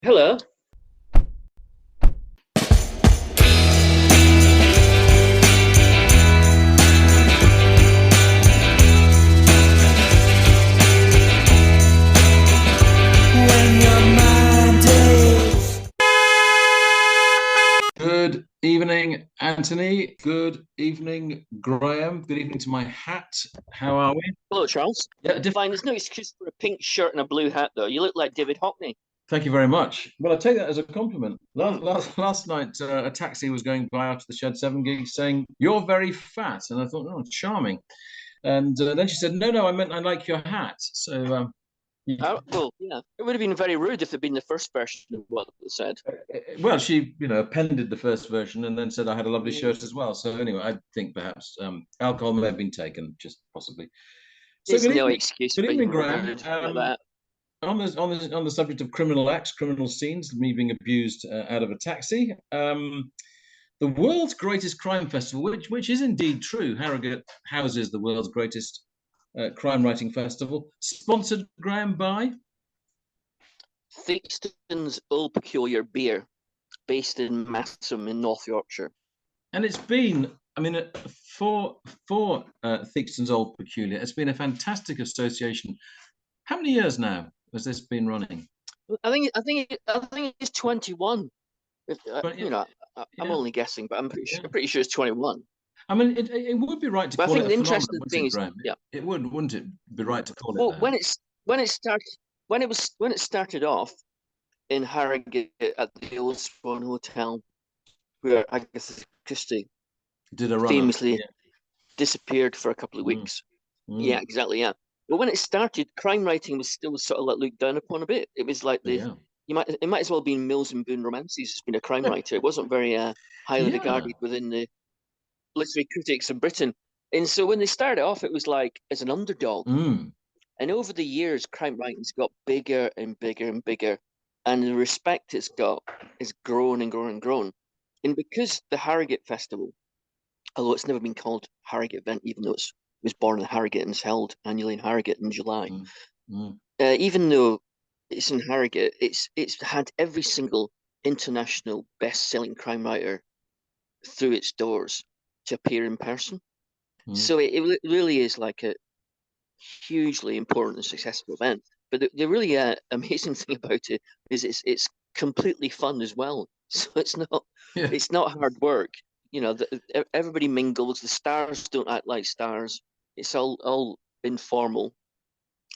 Hello. Good evening, Anthony. Good evening, Graham. Good evening to my hat. How are we? Hello, Charles. Yeah, Fine, there's no excuse for a pink shirt and a blue hat, though. You look like David Hockney. thank you very much. Well, I take that as a compliment. Mm. Last night, a taxi was going by after the Shed 7 gig saying, "You're very fat." And I thought, oh, charming. And then she said, "No, no, I meant I like your hat." So, Well, yeah. It would have been very rude if it'd been the first version of what they said. well, she, appended the first version and then said I had a lovely Mm. shirt as well. So, anyway, I think perhaps alcohol may have been taken, just possibly. So, There's good no evening. excuse Good for being evening, Graham. rude like that. On the subject of criminal acts, criminal scenes, me being abused out of a taxi. The world's greatest crime festival, which is indeed true. Harrogate houses the world's greatest crime writing festival, sponsored, Graham, by. Theakston's Old Peculiar Beer, based in Massam in North Yorkshire. And it's been, I mean, for Theakston's Old Peculiar, it's been a fantastic association. How many years now has this been running? I think it's 21. But You yeah, know, I'm yeah, only guessing, but yeah. I'm pretty sure it's 21. I mean, it would be right to But I call it think a the phenomenon, interesting wouldn't thing it, is, Graham? yeah. It would, wouldn't it be right to call it Well, that? when it started off in Harrogate at the Old Swan Hotel, where I guess Christie Did a run up? famously Yeah. disappeared for a couple of Mm, weeks. Yeah, mm, exactly. Yeah. Well, when it started, crime writing was still sort of like looked down upon a bit. It was like yeah. it might as well have been Mills and Boon Romances as being a crime writer. It wasn't very highly Yeah. regarded within the literary critics of Britain. And so when they started off, it was like as an underdog. Mm, And over the years, crime writing's got bigger and bigger and bigger, and the respect it's got is grown and grown and grown. And because the Harrogate Festival, although it's never been called Harrogate event, even though it was born in Harrogate and is held annually in Harrogate in July, mm, mm. even though it's in Harrogate, it's had every single international best-selling crime writer through its doors to appear in person. Mm. So it really is like a hugely important and successful event. But the really amazing thing about it is it's completely fun as well. So Yeah. it's not hard work. Everybody mingles. The stars don't act like stars. It's all informal.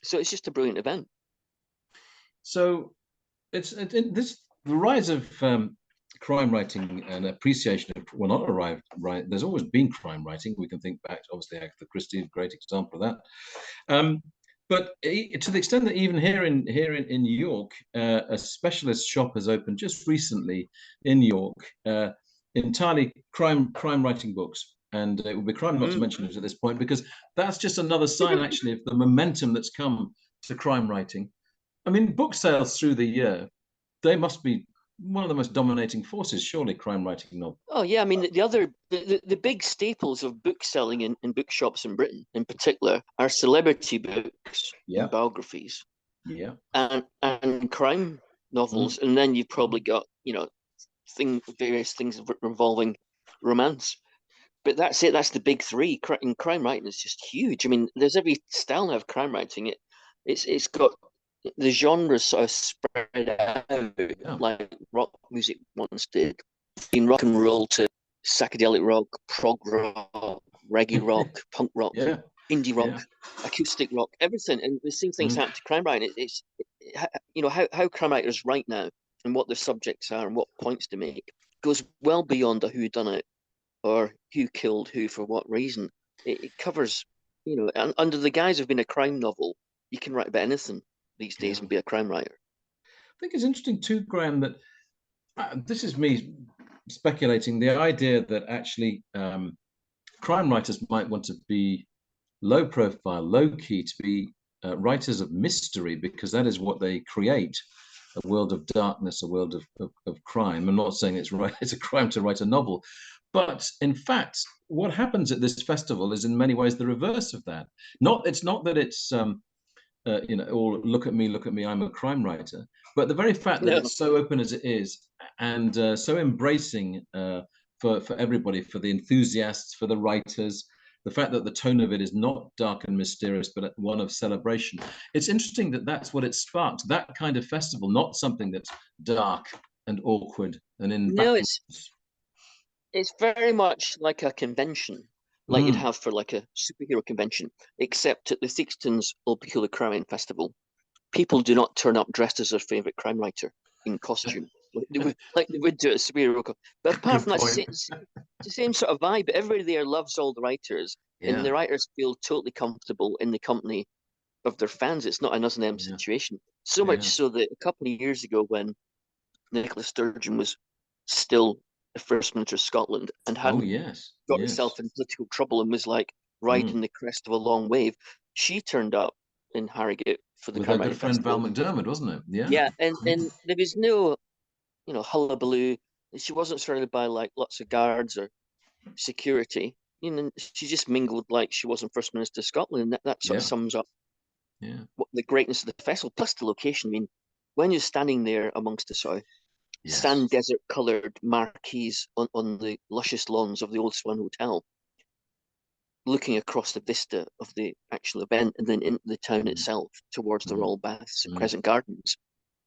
So it's just a brilliant event. So this the rise of crime writing and appreciation of, well, not arrived right. There's always been crime writing. We can think back to, obviously, Agatha Christie, a great example of that. Um, but to the extent that even here in New York, a specialist shop has opened just recently in New York, entirely crime writing books. And it would be crime not to Mm. mention it at this point, because that's just another sign, actually, of the momentum that's come to crime writing. I mean, book sales through the year, they must be one of the most dominating forces, surely, crime writing novel. Oh yeah, I mean the big staples of book selling in bookshops in Britain in particular are celebrity books Yeah, and biographies yeah. and crime Mm, novels, and then you've mm. probably got various things involving romance. But that's it. That's the big three. And crime writing is just huge. I mean, there's every style now of crime writing. It's got the genres sort of spread out Yeah, like rock music once did, in rock and roll to psychedelic rock, prog rock, reggae rock, punk rock, yeah, indie rock, yeah. acoustic rock, everything. And the same things Mm. happen to crime writing. How crime writers write now and what their subjects are and what points to make goes well beyond a who done it or who killed who for what reason. It covers, under the guise of being a crime novel, you can write about anything these days Yeah. and be a crime writer. I think it's interesting too, Graham, that this is me speculating, the idea that actually crime writers might want to be low profile, low key, to be writers of mystery, because that is what they create, a world of darkness, a world of crime. I'm not saying it's right, it's a crime to write a novel. But in fact, what happens at this festival is in many ways the reverse of that. It's not that it's all look at me, I'm a crime writer. But the very fact that No, it's so open as it is, and so embracing for everybody, for the enthusiasts, for the writers, the fact that the tone of it is not dark and mysterious, but one of celebration. It's interesting that that's what it sparked, that kind of festival, not something that's dark and awkward and in no, backwards. it's very much like a convention, like you'd Mm. have for like a superhero convention, except at the Theakston's Old Peculiar Crime Festival, people do not turn up dressed as their favorite crime writer in costume. Like they would do at a superhero. But apart Good from that, point. it's the same sort of vibe. Everybody there loves all the writers, and Yeah, the writers feel totally comfortable in the company of their fans. It's not an us and them yeah, situation. So much yeah. so that a couple of years ago, when Nicola Sturgeon was still the First Minister of Scotland and Oh hadn't yes, got yes. herself in political trouble and was like Mm. riding the crest of a long wave, she turned up in Harrogate for the With her Crime good Writing friend Val Festival. McDermott, wasn't it? Yeah. Yeah, and Mm. there was no, hullabaloo. She wasn't surrounded by like lots of guards or security. She just mingled like she wasn't First Minister of Scotland, and that sort of Yeah, sums up yeah, what the greatness of the festival, plus the location. I mean, when you're standing there amongst the sort of yes. sand desert coloured marquees on the luscious lawns of the Old Swan Hotel, looking across the vista of the actual event and then into the town Mm, itself towards the mm, Royal Baths and mm. Crescent Gardens,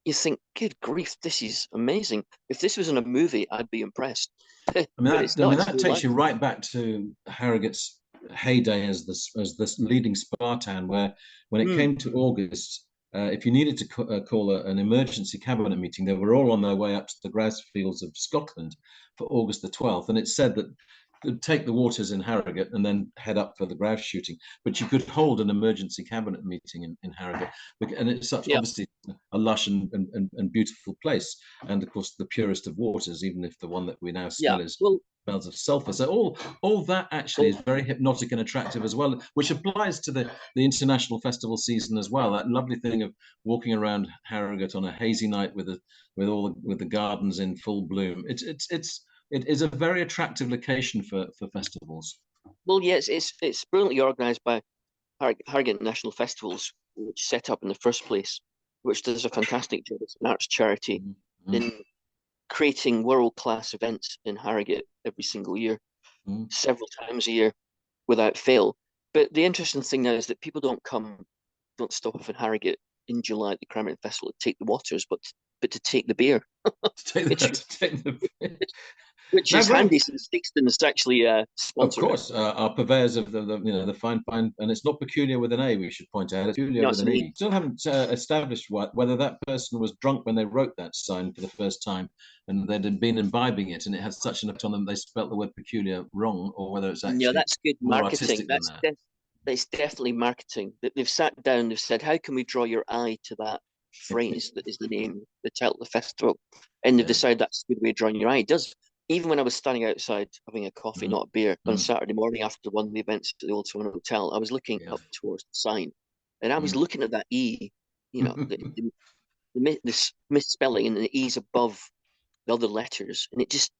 you think, good grief, this is amazing. If this was in a movie, I'd be impressed. But it's I not, mean it's that real takes life. you right back to Harrogate's heyday as this leading spa town, where when it Mm, came to August, if you needed to call an emergency cabinet meeting, they were all on their way up to the grass fields of Scotland for August the 12th, and it's said that they'd take the waters in Harrogate and then head up for the grouse shooting. But you could hold an emergency cabinet meeting in Harrogate, and it's such yeah. obviously a lush and beautiful place, and of course the purest of waters, even if the one that we now Yeah. smell is Well, smells of sulfur. So all that actually well, is very hypnotic and attractive as well, which applies to the international festival season as well. That lovely thing of walking around Harrogate on a hazy night with the gardens in full bloom. It is a very attractive location for festivals. well, yeah, it's brilliantly organised by Harrogate National Festivals, which set up in the first place, which does a fantastic job as an arts charity Mm, mm, in creating world-class events in Harrogate every single year, mm. several times a year without fail. But the interesting thing now is that people don't stop off in Harrogate in July at the Cranberry Festival to take the waters, but to take the beer, To take which that, to take the which now, is Graham. handy since Theakston is actually Of sponsoring it. course, are purveyors of the fine, and it's not peculiar with an A. We should point out it's peculiar No, with it's an an E. Still haven't established whether that person was drunk when they wrote that sign for the first time, and they'd been imbibing it, and it had such an effect on them they spelt the word peculiar wrong, or whether it's No, actually that's good more marketing. artistic than that. That's definitely marketing. They've sat down. They've said, "How can we draw your eye to that phrase that is the name, the title of the festival?" And they've Yeah. decided that's a good way of drawing your eye. It does. Even when I was standing outside having a coffee, Mm, not a beer, on mm, Saturday morning after one of the events at the Old Swan Hotel, I was looking yeah. up towards the sign, and I was Mm. looking at that E. The misspelling, and the E's above the other letters, and it just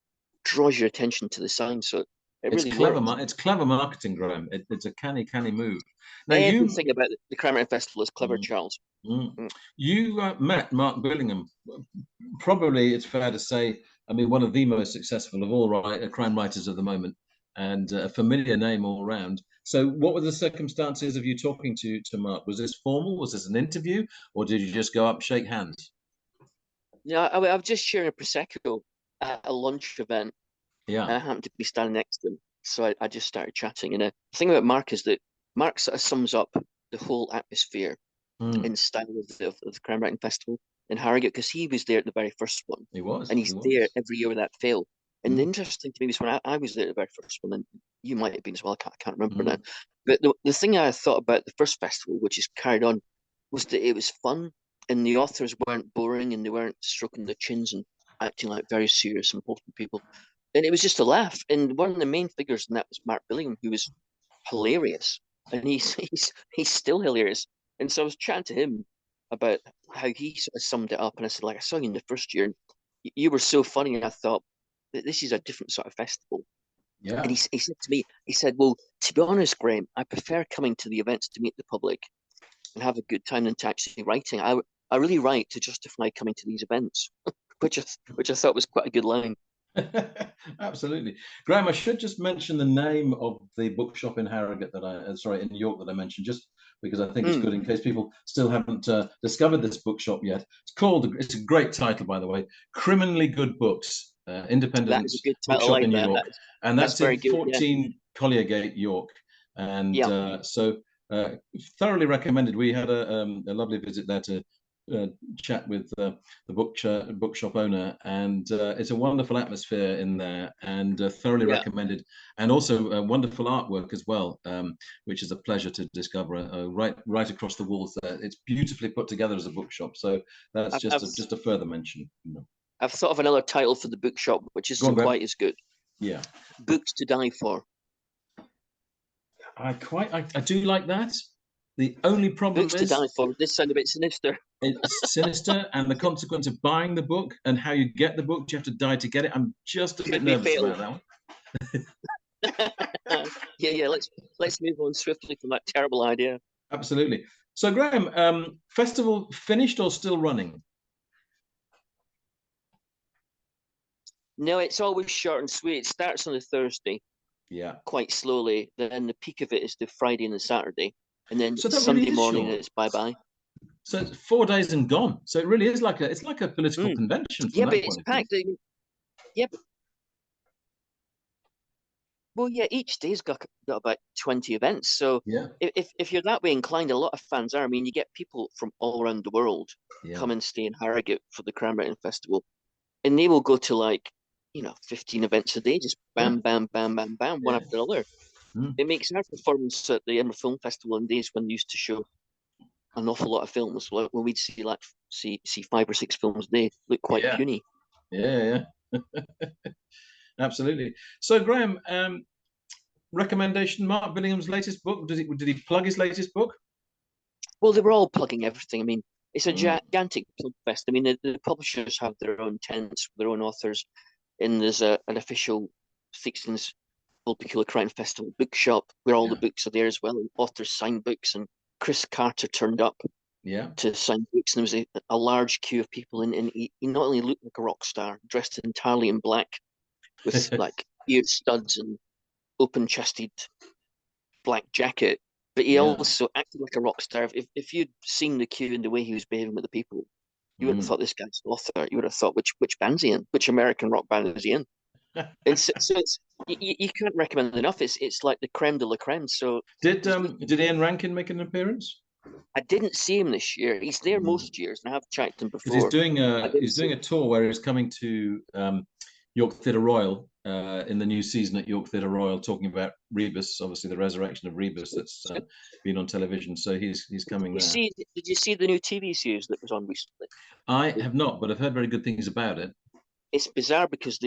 draws your attention to the sign. So it It's really clever. works. It's clever marketing, Graham. It's a canny move. Now you. Everything about the Cranberry Festival is clever, Mm, Charles. mm. Mm. You met Mark Billingham. Probably, it's fair to say, I mean, one of the most successful of all crime writers of the moment, and a familiar name all round. So, what were the circumstances of you talking to Mark? Was this formal? Was this an interview, or did you just go up, shake hands? Yeah, I was just sharing a prosecco at a lunch event, Yeah. and I happened to be standing next to him, so I just started chatting. And the thing about Mark is that Mark sort of sums up the whole atmosphere Mm, and style of the Crime Writing Festival in Harrogate, because he was there at the very first one, he was. and He he's there was. every year without fail. And the Mm, interesting to me was when I was there at the very first one, and you might have been as well. I can't remember now. mm, But the thing I thought about the first festival, which is carried on, was that it was fun, and the authors weren't boring, and they weren't stroking their chins and acting like very serious, important people. And it was just a laugh. And one of the main figures in that was Mark Billingham, who was hilarious, and he's still hilarious. And so I was chatting to him about how he sort of summed it up, and I said, like, I saw you in the first year, and you were so funny, and I thought that this is a different sort of festival. And yeah. he said to me, he said, well, to be honest, Graham, I prefer coming to the events to meet the public and have a good time than to actually writing. I really write to justify coming to these events, which I thought was quite a good line. Absolutely. Graham, I should just mention the name of the bookshop in Harrogate that sorry, in York that I mentioned, just because I think it's good in case people still haven't discovered this bookshop yet. It's a great title, by the way, Criminally Good Books, That independent is a good title. I bookshop like in that. York. And That's that's very in good. Yeah. 14 Collier Gate, York. And Yeah. thoroughly recommended. We had a lovely visit there to chat with the bookshop owner, and it's a wonderful atmosphere in there, and thoroughly recommended, and also wonderful artwork as well, which is a pleasure to discover right across the walls there. It's beautifully put together as a bookshop, so that's just a further mention. I've thought of another title for the bookshop, which isn't quite as good. Yeah, Books to Die For. I do like that. The only problem Books to Die For. This sounds a bit sinister. It's sinister, and the consequence of buying the book and how you get the book, you have to die to get it. I'm just a bit nervous about that one. Yeah. Let's move on swiftly from that terrible idea. Absolutely. So, Graham, festival finished or still running? No, it's always short and sweet. It starts on a Thursday. Yeah. Quite slowly. Then the peak of it is the Friday and the Saturday. And then so Sunday really morning short. It's bye-bye. So it's 4 days and gone. So it really is like a political convention. Yeah, but it's packed. Yeah. Well, yeah, each day's got about 20 events. So if you're that way inclined, a lot of fans are. I mean, you get people from all around the world come and stay in Harrogate for the Cram Writing Festival. And they will go to 15 events a day, just bam, bam, bam, bam, bam, one after another. It makes our performance at the Edinburgh Film Festival in days when they used to show an awful lot of films, like when we'd see 5 or 6 films a day, look quite puny. Yeah. Absolutely. So, Graham, recommendation: Mark Billingham's latest book. Did he plug his latest book? Well, they were all plugging everything. I mean, it's a gigantic plug fest. I mean, the publishers have their own tents, their own authors, and there's an official Theakston's Peculiar Crime Festival bookshop where all the books are there as well, and authors sign books. And Chris Carter turned up to sign books, and there was a large queue of people, and he not only looked like a rock star, dressed entirely in black with ear studs and open-chested black jacket, but he also acted like a rock star. If you'd seen the queue and the way he was behaving with the people, you wouldn't have thought this guy's an author. You would have thought, which band's he in? Which American rock band is he in? And so it's you can't recommend it enough. It's like the creme de la creme. So did Ian Rankin make an appearance? I didn't see him this year. He's there most years, and I have chatted to him before. He's doing a tour where he's coming to York Theatre Royal in the new season at York Theatre Royal, talking about Rebus, obviously the resurrection of Rebus that's been on television. So he's coming there. Did you see the new TV series that was on recently? I have not, but I've heard very good things about it. It's bizarre because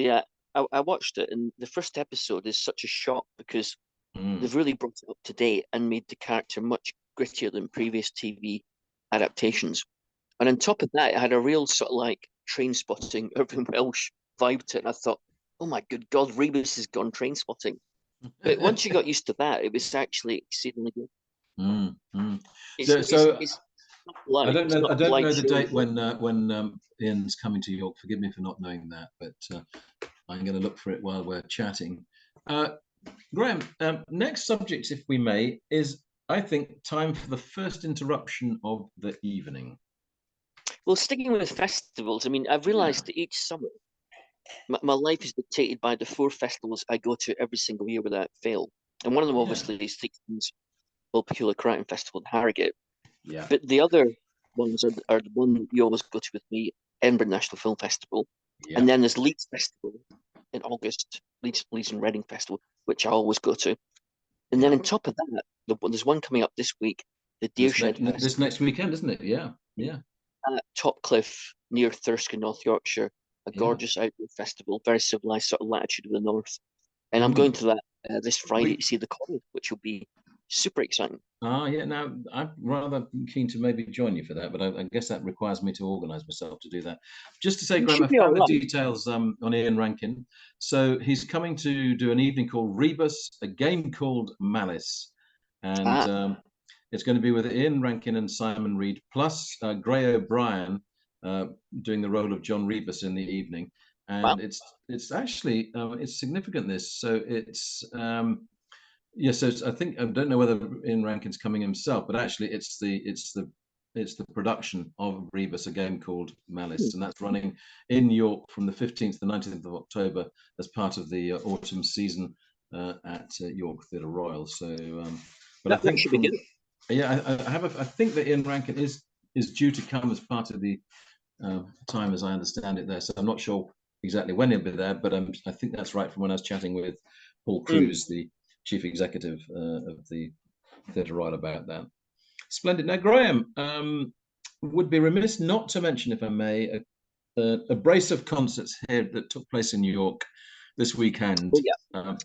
I watched it, and the first episode is such a shock because they've really brought it up to date and made the character much grittier than previous TV adaptations. And on top of that, it had a real sort of train spotting Irving Welsh vibe to it. And I thought, oh my good God, Rebus has gone train spotting. But once you got used to that, it was actually exceedingly good. I don't know the date when Ian's coming to York. Forgive me for not knowing that, but I'm going to look for it while we're chatting. Graham, next subject, if we may, is, I think, time for the first interruption of the evening. Well, sticking with festivals, I mean, I've realised that each summer, my life is dictated by the 4 festivals I go to every single year without fail. And one of them, obviously, is Theakston's Peculiar Crime Festival in Harrogate. Yeah. But the other ones are the one you always go to with me, Edinburgh National Film Festival. Yeah. And then there's Leeds Festival in August, Leeds and Reading Festival, which I always go to. And then on top of that, there's one coming up this week, the Deershed Festival. This next weekend, isn't it? Yeah. At Topcliffe, near Thurston, North Yorkshire, a gorgeous outdoor festival, very civilised sort of latitude of the north. And I'm going to that this Friday to see the Coral, which will be super exciting. Now I'm rather keen to maybe join you for that, but I guess that requires me to organise myself to do that. Just to say, Graham, I found the details on Ian Rankin. So he's coming to do an evening called Rebus, a game called Malice, and It's going to be with Ian Rankin and Simon Reed, plus Gray O'Brien doing the role of John Rebus in the evening. Wow. And it's actually it's significant, this. So it's yeah, so I think, I don't know whether Ian Rankin's coming himself, but actually it's the production of Rebus, a game called Malice, and that's running in York from the 15th to the 19th of October as part of the autumn season at York Theatre Royal. So, but I That think should be from good. yeah, I think that Ian Rankin is due to come as part of the time, as I understand it there. So I'm not sure exactly when he'll be there, but I think that's right from when I was chatting with Paul Cruz, the chief executive of the Theatre Royal, about that. Splendid. Now, Graham, would be remiss not to mention, if I may, a brace of concerts here that took place in New York this weekend. Oh, yeah.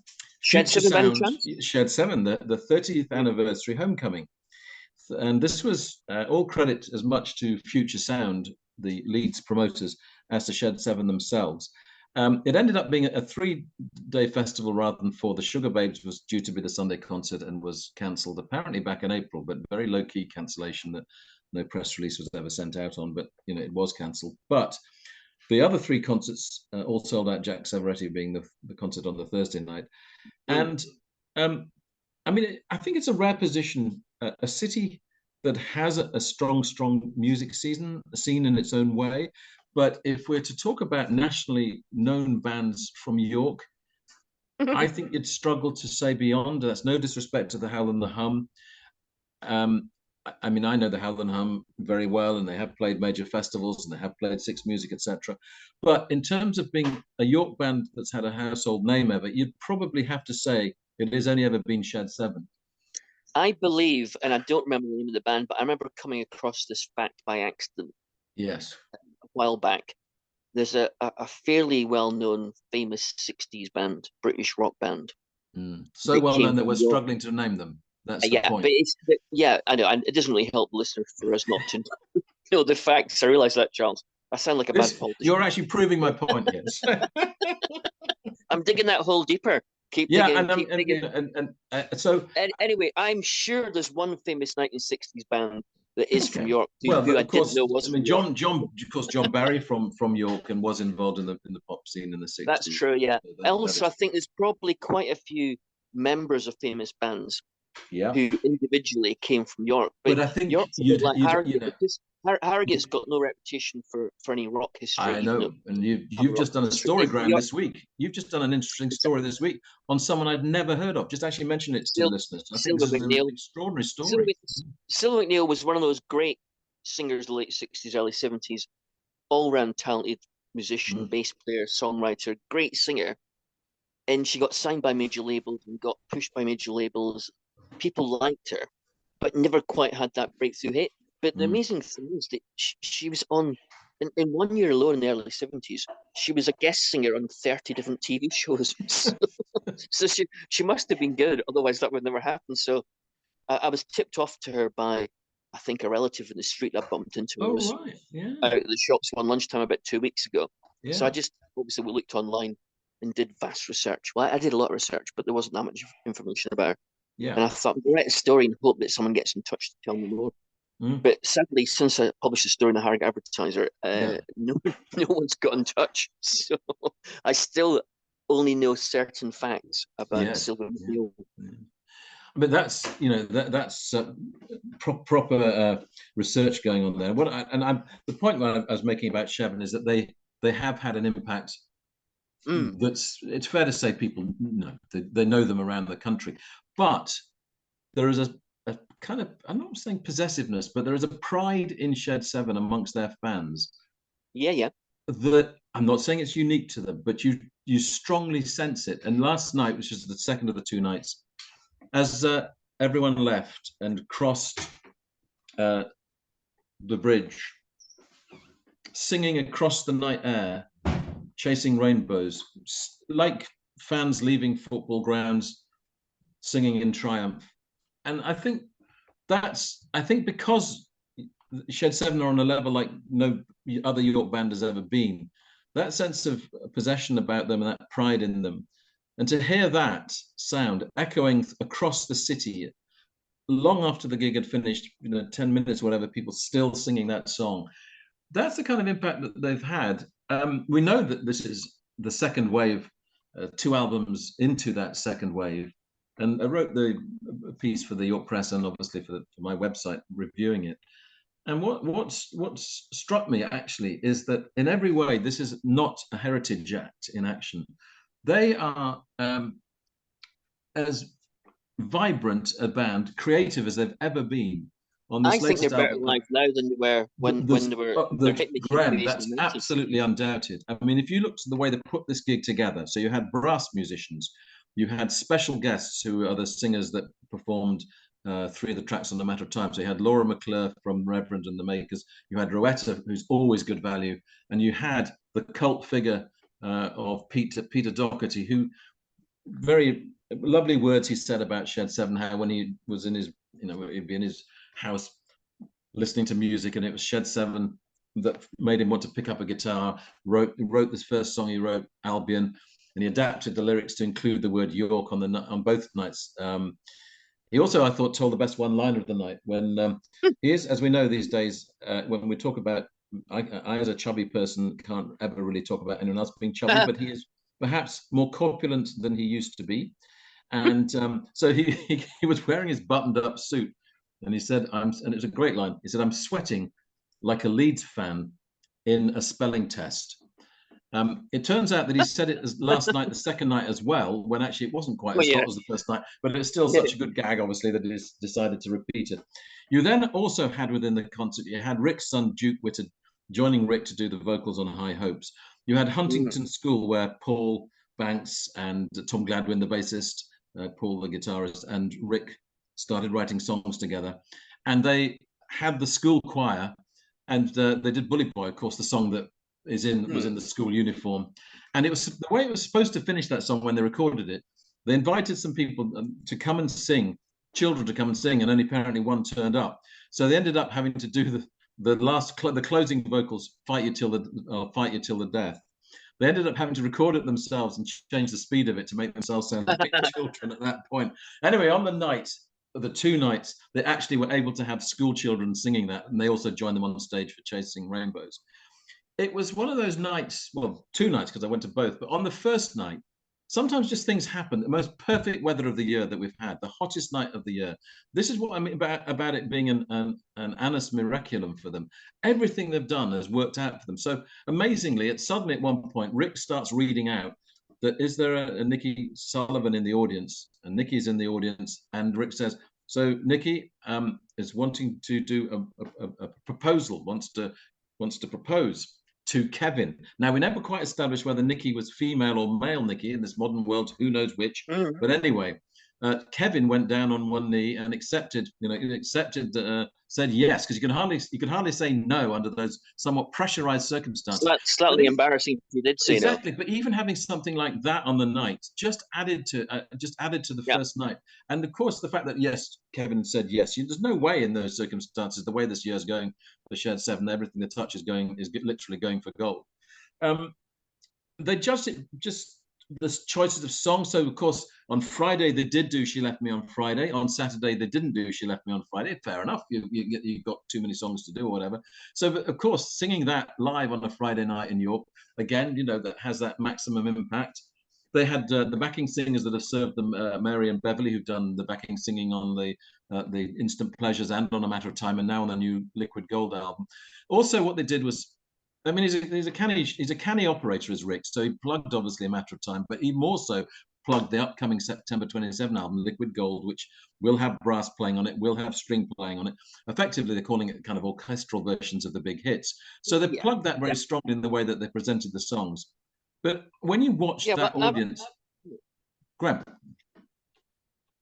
Shed Future 7 by any Sound, chance? Shed 7, the 30th anniversary homecoming. And this was all credit as much to Futuresound, the Leeds promoters, as to Shed 7 themselves. It ended up being a 3-day festival rather than 4. The Sugar Babes was due to be the Sunday concert and was cancelled apparently back in April, but very low-key cancellation that no press release was ever sent out on, but it was cancelled. But the other 3 concerts all sold out, Jack Savaretti being the concert on the Thursday night. And I mean, I think it's a rare position, a city that has a strong music scene in its own way. But if we're to talk about nationally known bands from York, I think you'd struggle to say beyond. That's no disrespect to the Howl and the Hum. I mean, I know the Howl and Hum very well, and they have played major festivals, and they have played Six Music, etc. But in terms of being a York band that's had a household name ever, you'd probably have to say it has only ever been Shed 7. I believe, and I don't remember the name of the band, but I remember coming across this fact by accident Yes. a while back. There's a fairly well-known, famous 60s band, British rock band. So That well known came that from we're York. struggling to name them. That's the Yeah, point. but yeah, I know, and it doesn't really help listeners for us not to know the facts. I realize that, Charles. I sound like a bad You're politician. actually proving my point, yes. I'm digging that hole deeper. Keep Yeah, digging, keep digging. So Anyway, I'm sure there's one famous 1960s band that is from okay. York, Well, who I of didn't course, know was I from mean York. of course, John Barry from York and was involved in the pop scene in the That's 60s. true, yeah. So that Also, I is, think there's probably quite a few members of famous bands yeah. who individually came from York, But but I think York's a bit like you Harrogate know, because Harrogate's got no reputation for any rock history, I even though know, and some you've rock just done a history. story, Graham, York, this week. You've just done an interesting story this week on someone I'd never heard of. Just actually mention it to listeners. I think Silver this is an McNeil. extraordinary Silver, story. Silver McNeil was one of those great singers of the late 60s, early 70s, all-round talented musician, Mm. bass player, songwriter, great singer. And she got signed by major labels and got pushed by major labels. People liked her, but never quite had that breakthrough hit. But the Mm. amazing thing is that she was on, in 1 year alone in the early 70s, she was a guest singer on 30 different TV shows. So she must have been good, otherwise that would never happen. So I was tipped off to her by, I think, a relative in the street I bumped into. I Oh, was right. Yeah. out at the shops one lunchtime about 2 weeks ago. So I Yeah. just, obviously, we looked online and did vast research. Well, I did a lot of research, but there wasn't that much information about her. Yeah. And I thought, I'll write a story and hope that someone gets in touch to tell me more. Mm. But sadly, since I published the story in the Harrogate Advertiser, Yeah. no one's got in touch. So I still only know certain facts about Yes. Sylvia Yeah. McNeil. Yeah. But that's that's proper research going on there. The point that I was making about Chevron is that they have had an impact. It's fair to say people they know them around the country, but there is a kind of, I'm not saying possessiveness, but there is a pride in Shed 7 amongst their fans Yeah, yeah. that I'm not saying it's unique to them, but you strongly sense it. And last night, which is the second of the 2 nights, as everyone left and crossed the bridge, singing across the night air, chasing rainbows, like fans leaving football grounds, singing in triumph. And I think because Shed 7 are on a level like no other York band has ever been, that sense of possession about them and that pride in them, and to hear that sound echoing across the city long after the gig had finished, 10 minutes, whatever, people still singing that song. That's the kind of impact that they've had. We know that this is the second wave, 2 albums into that second wave. And I wrote the piece for the York Press and obviously for my website reviewing it. And what's struck me actually is that in every way, this is not a heritage act in action. They are as vibrant a band, creative as they've ever been on I this think they're latest better album. live now than they were when they're hitting the huge Graham, bass in that's the 90s. absolutely undoubted. I mean, if you looked at the way they put this gig together, so you had brass musicians, you had special guests who are the singers that performed 3 of the tracks on A Matter of Time. So you had Laura McClure from Reverend and the Makers, you had Rowetta, who's always good value, and you had the cult figure of Peter Doherty, who very lovely words he said about Shed 7, how when he was in his, he'd be in his house listening to music, and it was Shed 7 that made him want to pick up a guitar, wrote this first song he wrote, Albion, and he adapted the lyrics to include the word York on both nights. He also, I thought, told the best one-liner of the night when he is, as we know these days, when we talk about, I as a chubby person can't ever really talk about anyone else being chubby, but he is perhaps more corpulent than he used to be. And so he was wearing his buttoned up suit, and he said, and it was a great line. He said, "I'm sweating like a Leeds fan in a spelling test." It turns out that he said it as last night, the second night as well, when actually it wasn't quite Oh, as yeah. hot as the first night, but it's still such a good gag, obviously, that he's decided to repeat it. You then also had within the concert, you had Rick's son, Duke Witter, joining Rick to do the vocals on High Hopes. You had Huntington School, where Paul Banks and Tom Gladwin, the bassist, Paul, the guitarist, and Rick started writing songs together. And they had the school choir, and they did Bully Boy, of course, the song that was in the school uniform. And it was the way it was supposed to finish that song when they recorded it. They invited some people to come and sing, children to come and sing, and only apparently one turned up. So they ended up having to do the closing vocals, "Fight You Till the Death." They ended up having to record it themselves and change the speed of it to make themselves sound like children at that point. Anyway, on the 2 nights, they actually were able to have school children singing that, and they also joined them on stage for Chasing Rainbows. It was one of those nights, well, 2 nights because I went to both, but on the first night, sometimes just things happen. The most perfect weather of the year that we've had, the hottest night of the year. This is what I mean about it being an annus miraculum for them. Everything they've done has worked out for them. So amazingly, suddenly at one point, Rick starts reading out that is there a Nikki Sullivan in the audience? And Nikki's in the audience, and Rick says, so Nikki is wanting to do a proposal, wants to propose to Kevin. Now, we never quite established whether Nikki was female or male Nikki in this modern world, who knows which. But anyway, Kevin went down on one knee and said yes, because you can hardly say no under those somewhat pressurized circumstances. Slightly embarrassing if you did say exactly, no. but even having something like that on the night just added to the first night. And of course, the fact that yes, Kevin said yes, there's no way in those circumstances, the way this year's going, the Shed 7, everything the touch is literally going for gold. They just the choices of songs. So of course, on Friday they did do "She Left Me on Friday." On Saturday they didn't do "She Left Me on Friday." Fair enough. You've got too many songs to do or whatever. So of course, singing that live on a Friday night in York, again, that has that maximum impact. They had the backing singers that have served them, Mary and Beverly, who've done the backing singing on the Instant Pleasures and on A Matter of Time, and now on the new Liquid Gold album. Also, what they did was, I mean, he's a canny operator, as Rick. So he plugged obviously A Matter of Time, but he more so plugged the upcoming September 27 album, Liquid Gold, which will have brass playing on it, will have string playing on it. Effectively, they're calling it kind of orchestral versions of the big hits. So they plugged that very strongly in the way that they presented the songs. But when you watch that audience, Graham.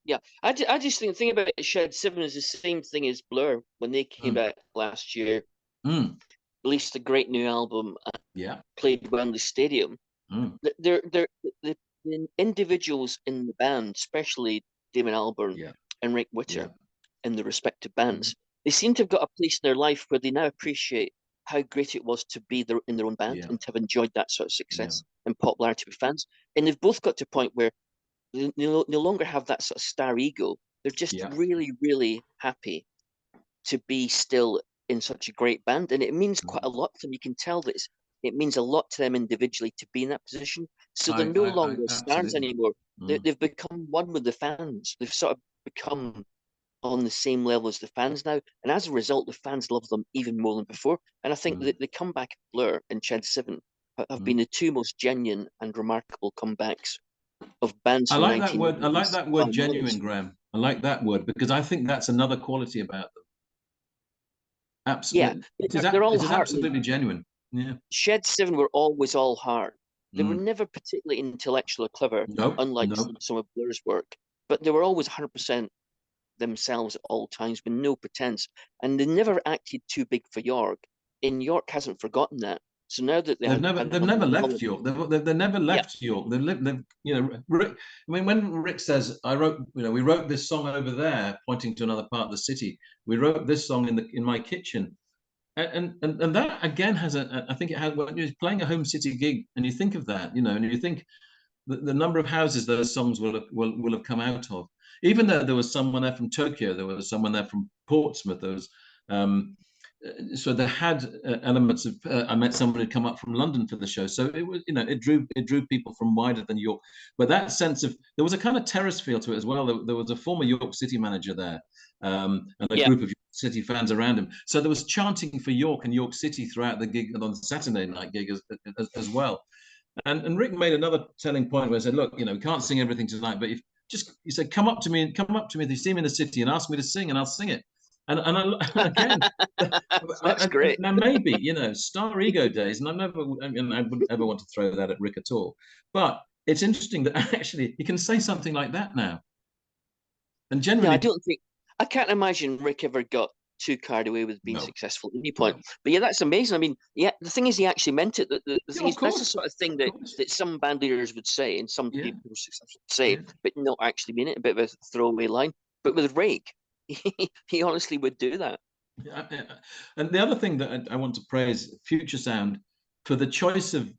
Yeah, I just think the thing about Shed 7 is the same thing as Blur when they came out last year. Released a great new album and played Wembley Stadium. They're the individuals in the band, especially Damon Albarn and Rick Witter in the respective bands, they seem to have got a place in their life where they now appreciate how great it was to be in their own band and to have enjoyed that sort of success and popularity with fans. And they've both got to a point where they no longer have that sort of star ego. They're just Yeah. really, really happy to be still in such a great band, and it means quite a lot to them. You can tell that it means a lot to them individually to be in that position. So they're no I longer stars absolutely. anymore. Mm. They've become one with the fans. They've sort of become on the same level as the fans now, and as a result, the fans love them even more than before. And I think Mm. that the comeback of Blur and Shed Seven have Mm. been the two most genuine and remarkable comebacks of bands I from the like that word. I like 1990s that word by miles. genuine, Graham. I like that word because I think that's another quality about them. Yeah, Absolutely, they're all it is heart. I mean, absolutely genuine. Yeah. Shed Seven were always all heart. They were Mm. never particularly intellectual or clever, No, unlike no. some of Blur's work, but they were always 100% themselves at all times with no pretense. And they never acted too big for York. And York hasn't forgotten that. So now that they had They've a never new left holiday, York. They've never yeah, left York. They've you know, Rick, I mean, when Rick says, "I wrote," we wrote this song over there, pointing to another part of the city. We wrote this song in my kitchen, and that again has I think it has when you're playing a home city gig, and you think of that, and you think the number of houses those songs will have come out of. Even though there was someone there from Tokyo, there was someone there from Portsmouth, there was um, so they had elements of. I met someone who'd come up from London for the show, so it was it drew people from wider than York. But that sense of there was a kind of terrace feel to it as well. There was a former York City manager there, and a yeah, group of York City fans around him. So there was chanting for York and York City throughout the gig and on the Saturday night gig as well. And Rick made another telling point where he said, "Look, we can't sing everything tonight, but if he said, come up to me if you see me in the city and ask me to sing, and I'll sing it." And again, that's great. now maybe star ego days, and I wouldn't ever want to throw that at Rick at all. But it's interesting that actually he can say something like that now, and Yeah, generally, I can't imagine Rick ever got too carried away with being no, successful at any point. no, But yeah, that's amazing. I mean, yeah, the thing is, he actually meant it. The yeah, thing of is, that's the course, sort of thing of course, that some band leaders would say and some yeah, people who are successful would say, yeah. but not actually mean it. A bit of a throwaway line. But with Rick, he honestly would do that. And the other thing that I want to praise Futuresound for the choice of,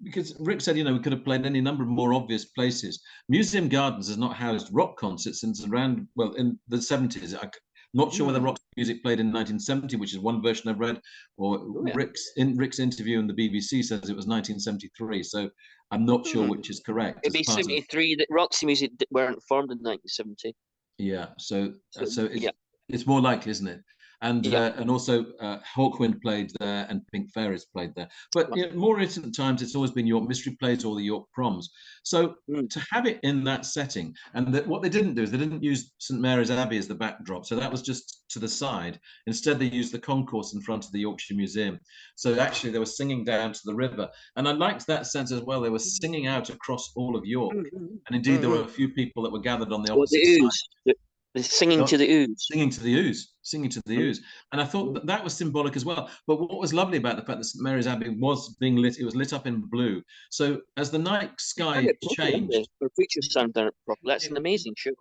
because Rick said, we could have played any number of more obvious places. Museum Gardens has not housed rock concerts since around, well, in the 70s. I'm not sure whether Hmm. rock music played in 1970, which is one version I've read, or Oh yeah. Rick's interview in the BBC says it was 1973. So I'm not sure Hmm. which is correct It'd as be part of, 73 that Roxy Music weren't formed in 1970. yeah. So So so yeah, it's more likely, isn't it? yeah. And also Hawkwind played there and Pink Fairies played there. But more recent times, it's always been York Mystery Plays or the York Proms. So Mm. to have it in that setting, and what they didn't do is they didn't use St Mary's Abbey as the backdrop. So that was just to the side. Instead, they used the concourse in front of the Yorkshire Museum. So actually, they were singing down to the river. And I liked that sense as well. They were singing out across all of York. Mm-hmm. And indeed, there were Mm-hmm. a few people that were gathered on the Or the opposite side, ooze, the singing to not the ooze. singing to the Mm-hmm. ooze. And I thought that was symbolic as well. But what was lovely about the fact that St Mary's Abbey was being lit, it was lit up in blue. So as the night They've done sky it properly, haven't they? changed, Or Futuresound done it properly. That's an it, amazing show.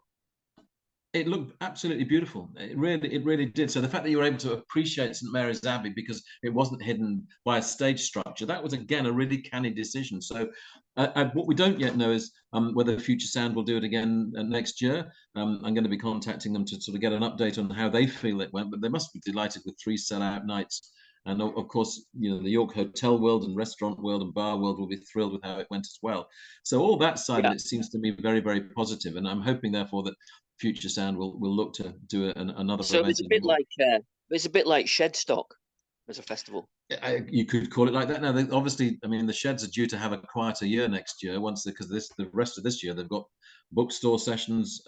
it looked absolutely beautiful. It really did. So the fact that you were able to appreciate St Mary's Abbey because it wasn't hidden by a stage structure, that was again a really canny decision. So what we don't yet know is whether Futuresound will do it again next year. I'm going to be contacting them to sort of get an update on how they feel it went, but they must be delighted with 3 sellout nights. And of course, the York hotel world and restaurant world and bar world will be thrilled with how it went as well. So all that side of Yeah. it seems to me very, very positive, and I'm hoping, therefore, that Futuresound will look to do another So event in York. it's a bit like Shedstock as a festival. You could call it like that. Now, obviously, I mean, the Sheds are due to have a quieter year next year. Because the rest of this year they've got bookstore sessions,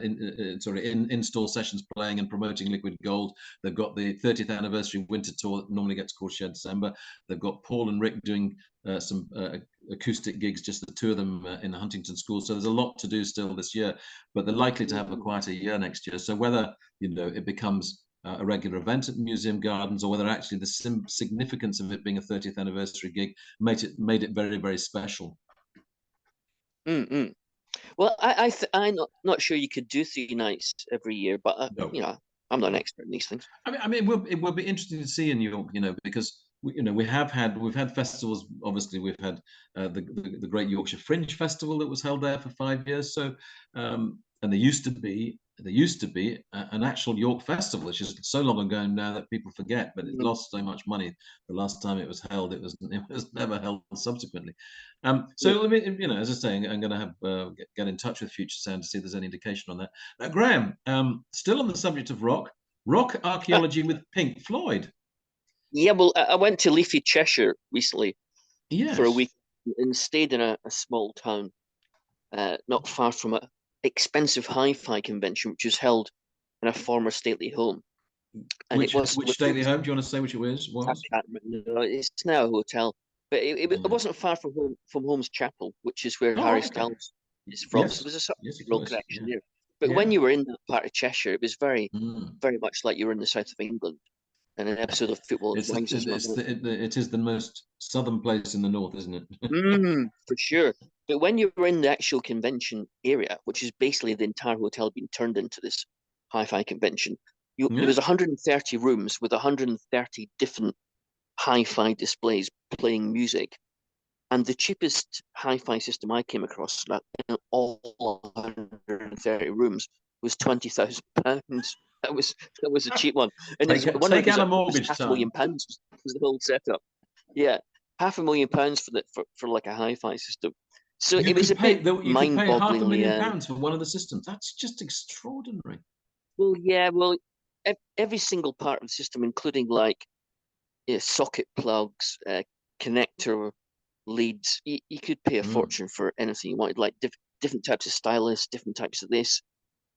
in-store sessions playing and promoting Liquid Gold. They've got the 30th anniversary winter tour that normally gets called Shed December. They've got Paul and Rick doing some acoustic gigs, just the two of them in the Huntington School. So there's a lot to do still this year, but they're likely to have a quieter year next year. So whether it becomes a regular event at Museum Gardens, or whether actually the significance of it being a 30th anniversary gig made it very, very special. Mm-hmm. Well, I'm not sure you could do 3 nights every year, but No, I'm not an no. expert in these things. I mean, it will be interesting to see in New York, because we've had festivals. Obviously, we've had the Great Yorkshire Fringe Festival that was held there for 5 years. So and there used to be an actual York festival, which is so long ago now that people forget, but it lost so much money the last time it was held. It was never held subsequently. So Yeah. let me, as I say, I'm going to have get in touch with Futuresound to see if there's any indication on that. Now, Graham, still on the subject of rock archaeology with Pink Floyd. Yeah, well, I went to leafy Cheshire recently for a Yes. week and stayed in a small town not far from an expensive hi-fi convention, which was held in a former stately home. And it Which was, which stately home? Do you want to say which it I was? can't remember, no, it's now a hotel, but it Yeah. wasn't far from Holmes Chapel, which is where Oh, Harry okay. Styles is from. So Yes. there's a sort of Yes, of real course. connection Yeah. there. But when Yeah. you were in that part of Cheshire, it was very, Mm. very much like you were in the south of England in an episode of Football It's the, Advisors, it's wasn't it? it is the most southern place in the north, isn't it? For sure. But when you were in the actual convention area, which is basically the entire hotel being turned into this hi-fi convention, there was Yeah. 130 rooms with 130 different hi-fi displays playing music. And the cheapest hi-fi system I came across in all 130 rooms was £20,000. That was a cheap one, and one of it Take was out a it was mortgage, half a million son. pounds was the whole setup. Yeah, £500,000 for like a hi-fi system. So You it was could a bit pay half a mind-bogglingly. million pounds for one of the systems. That's just extraordinary. Well, yeah, well, every single part of the system, including like socket plugs, connector leads, you could pay a Mm. fortune for anything you wanted, like different types of stylists, different types of this,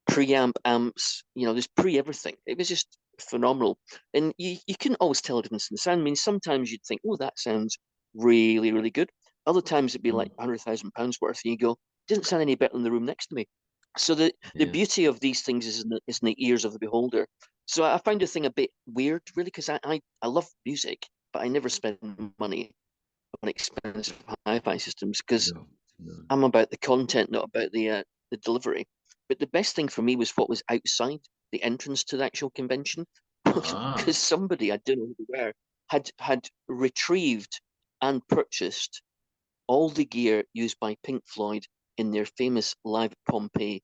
preamp amps. There's pre everything. It was just phenomenal, and you couldn't always tell a difference in the sound. I mean, sometimes you'd think, oh, that sounds really, really good. Other times it'd be like Mm. £100,000 worth, and you go, doesn't sound any better than the room next to me. So the Yeah. beauty of these things is in the ears of the beholder. So I find the thing a bit weird, really, because I love music, but I never spend money on expensive hi-fi systems because No. No. I'm about the content, not about the delivery. But the best thing for me was what was outside the entrance to the actual convention, because Ah. somebody, I don't know who they were, had retrieved and purchased all the gear used by Pink Floyd in their famous Live at Pompeii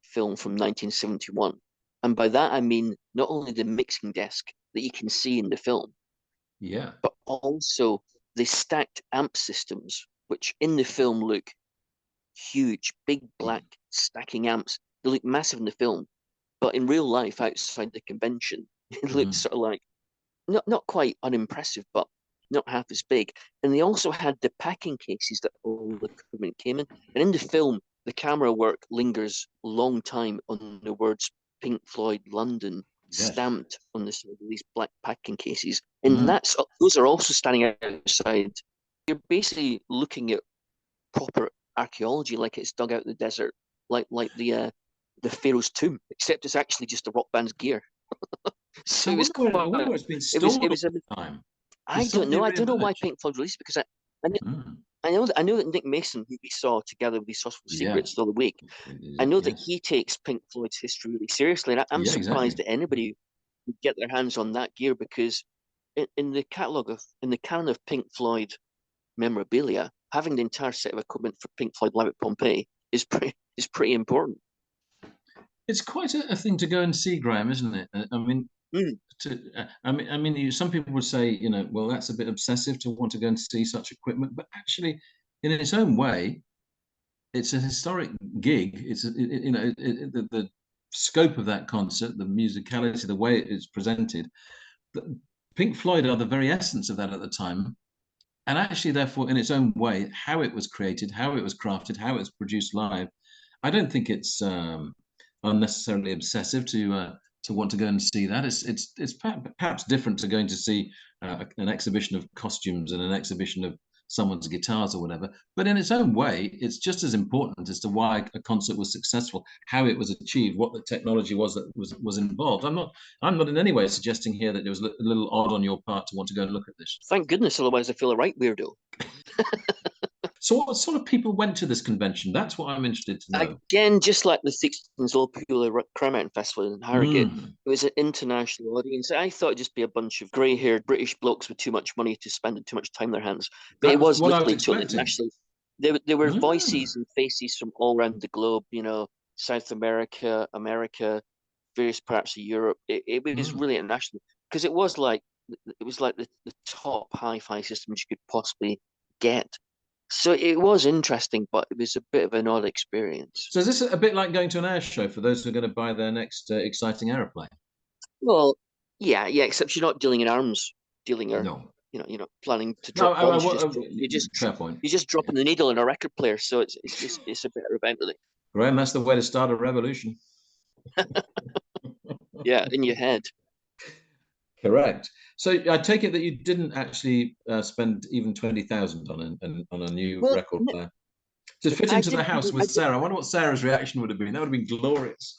film from 1971. And by that I mean not only the mixing desk that you can see in the film, Yeah. but also the stacked amp systems, which in the film look huge, big black stacking amps. They look massive in the film, but in real life, outside the convention, it looks Mm. sort of like not quite unimpressive, but not half as big. And they also had the packing cases that all the equipment came in. And in the film, the camera work lingers a long time on the words Pink Floyd London Yes. stamped on the side of these black packing cases. And Mm. those are also standing outside. You're basically looking at proper archaeology, like it's dug out of the desert, like the Pharaoh's tomb, except it's actually just a rock band's gear. So I it was wonder where I quite. wonder where it's been It was. stored It all was. the time. I Did don't somebody know. I don't know why reemerge? Pink Floyd released it because I Mm. I know that Nick Mason, who we saw together with his Hospital Yeah. Secrets the other week, I know that Yes. he takes Pink Floyd's history really seriously, and I'm Yeah. surprised Exactly. that anybody would get their hands on that gear because in the canon of Pink Floyd memorabilia, having the entire set of equipment for Pink Floyd Live at Pompeii is pretty important. It's quite a thing to go and see, Graham, isn't it? I mean, Mm. some people would say, well, that's a bit obsessive to want to go and see such equipment, but actually, in its own way, it's a historic gig. The scope of that concert, the musicality, the way it is presented. Pink Floyd are the very essence of that at the time, and actually, therefore, in its own way, how it was created, how it was crafted, how it was produced live. I don't think it's unnecessarily obsessive to want to go and see that. It's perhaps different to going to see an exhibition of costumes and an exhibition of someone's guitars or whatever. But in its own way, it's just as important as to why a concert was successful, how it was achieved, what the technology was that was involved. I'm not in any way suggesting here that it was a little odd on your part to want to go and look at this. Thank goodness, otherwise I feel a right weirdo. So, what sort of people went to this convention? That's what I'm interested to know. Again, just like the Theakston's All Popular Crime Mountain Festival in Harrogate, Mm. it was an international audience. I thought it'd just be a bunch of grey-haired British blokes with too much money to spend and too much time in their hands. But it That was was what I was literally totally expecting. international. There were Ah. voices and faces from all around the globe, South America, America, various parts of Europe. It was Mm. really international because it was like the top hi-fi systems you could possibly get. So it was interesting, but it was a bit of an odd experience. So is this a bit like going to an air show for those who are going to buy their next exciting aeroplane? Well, yeah, except you're not dealing in arms, dealing or No. you're not planning to No, drop bombs. fair point. You're just dropping the needle in a record player, so it's a better event, really. Graham, that's the way to start a revolution. Yeah, in your head. Correct. So I take it that you didn't actually spend even 20,000 on a new Well, record player to fit I into the didn't. house with Sarah. I wonder what Sarah's reaction would have been. That would have been glorious.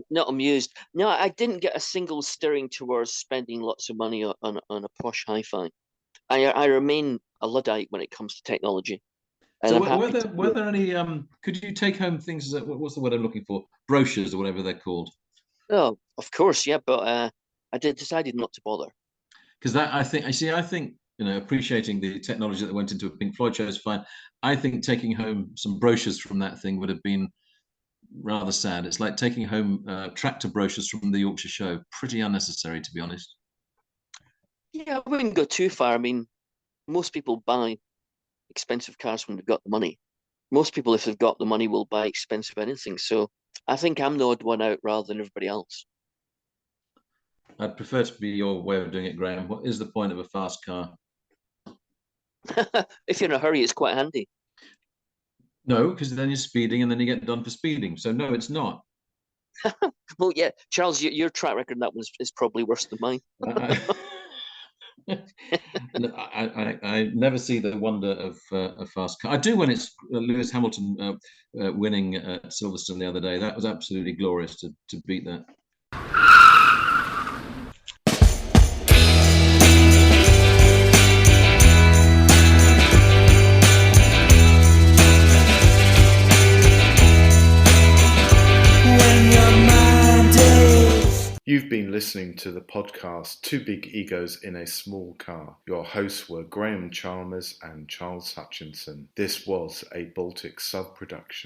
Not amused. No, I didn't get a single stirring towards spending lots of money on a posh hi-fi. I remain a Luddite when it comes to technology, and So I'm were happy there to were there any could you take home things that what's the word I'm looking for? Brochures or whatever they're called. Oh, of course, yeah, but I did decided not to bother. Because that I think appreciating the technology that went into a Pink Floyd show is fine. I think taking home some brochures from that thing would have been rather sad. It's like taking home tractor brochures from the Yorkshire show. Pretty unnecessary, to be honest. Yeah, I wouldn't go too far. I mean, most people buy expensive cars when they've got the money. Most people, if they've got the money, will buy expensive anything. So I think I'm the odd one out rather than everybody else. I'd prefer to be your way of doing it, Graham. What is the point of a fast car? If you're in a hurry, it's quite handy. No, because then you're speeding and then you get done for speeding. So no, it's not. Well, yeah, Charles, your track record in that one is probably worse than mine. I, I never see the wonder of a fast car. I do when it's Lewis Hamilton winning at Silverstone the other day. That was absolutely glorious to beat that. You've been listening to the podcast Two Big Egos in a Small Car. Your hosts were Graham Chalmers and Charles Hutchinson. This was a Baltic Sub production.